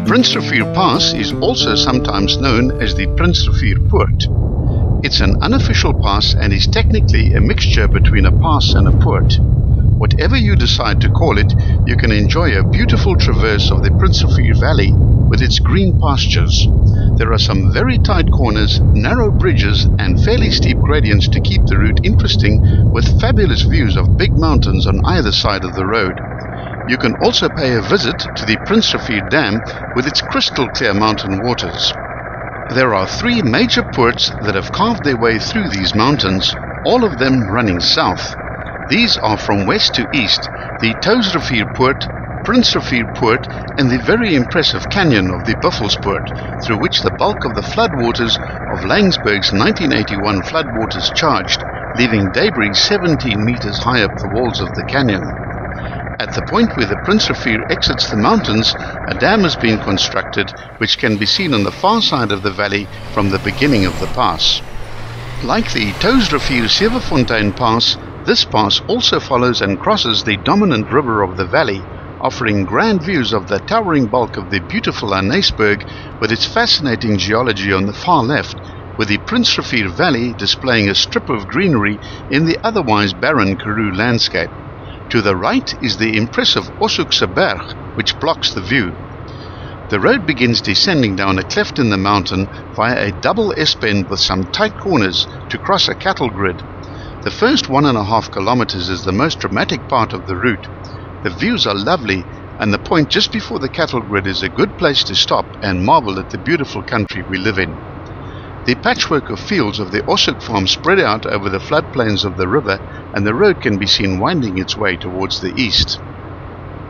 Prinsrivier Pass is also sometimes known as the Prinsrivier Poort. It's an unofficial pass and is technically a mixture between a pass and a poort. Whatever you decide to call it, you can enjoy a beautiful traverse of the Prinsrivier Valley with its green pastures. There are some very tight corners, narrow bridges and fairly steep gradients to keep the route interesting, with fabulous views of big mountains on either side of the road. You can also pay a visit to the Prinsrivier Dam with its crystal clear mountain waters. There are three major poorts that have carved their way through these mountains, all of them running south. These are from west to east, the Prinsrivier Poort, Prinsrivier Poort and the very impressive canyon of the Buffelspoort, through which the bulk of the floodwaters of Laingsburg's 1981 floodwaters charged, leaving debris 17 meters high up the walls of the canyon. At the point where the Prinsrivier exits the mountains, a dam has been constructed which can be seen on the far side of the valley from the beginning of the pass. Like the Prinsrivier-Severfontein Pass, this pass also follows and crosses the dominant river of the valley, offering grand views of the towering bulk of the beautiful Laingsburg with its fascinating geology on the far left, with the Prinsrivier Valley displaying a strip of greenery in the otherwise barren Karoo landscape. To the right is the impressive Ossukse Berg, which blocks the view. The road begins descending down a cleft in the mountain via a double S-bend with some tight corners to cross a cattle grid. The first 1.5 kilometers is the most dramatic part of the route. The views are lovely, and the point just before the cattle grid is a good place to stop and marvel at the beautiful country we live in. The patchwork of fields of the Ossuk farm spread out over the floodplains of the river, and the road can be seen winding its way towards the east.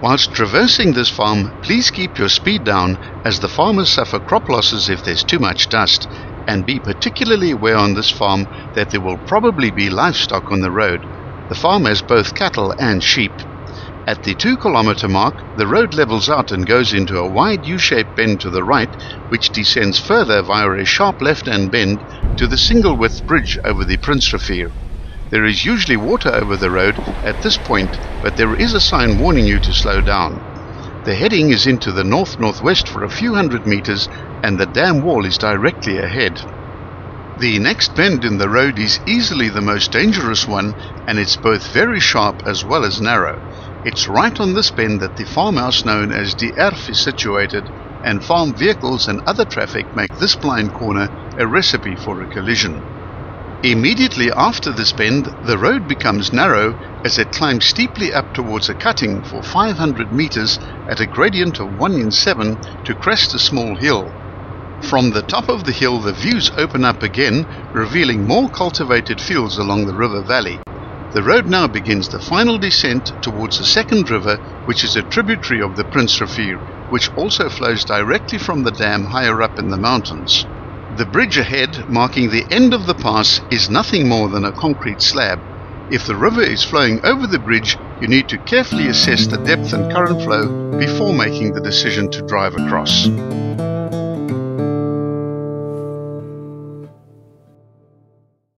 Whilst traversing this farm, please keep your speed down, as the farmers suffer crop losses if there's too much dust, and be particularly aware on this farm that there will probably be livestock on the road. The farm has both cattle and sheep. At the 2-kilometer mark, the road levels out and goes into a wide U-shaped bend to the right, which descends further via a sharp left-hand bend to the single-width bridge over the Prinsrivier. There is usually water over the road at this point, but there is a sign warning you to slow down. The heading is into the north-northwest for a few hundred meters, and the dam wall is directly ahead. The next bend in the road is easily the most dangerous one, and it's both very sharp as well as narrow. It's right on this bend that the farmhouse known as Die Erf is situated, and farm vehicles and other traffic make this blind corner a recipe for a collision. Immediately after this bend, the road becomes narrow as it climbs steeply up towards a cutting for 500 meters at a gradient of 1:7 to crest a small hill. From the top of the hill, the views open up again, revealing more cultivated fields along the river valley. The road now begins the final descent towards the second river, which is a tributary of the Prinsrivier, which also flows directly from the dam higher up in the mountains. The bridge ahead, marking the end of the pass, is nothing more than a concrete slab. If the river is flowing over the bridge, you need to carefully assess the depth and current flow before making the decision to drive across.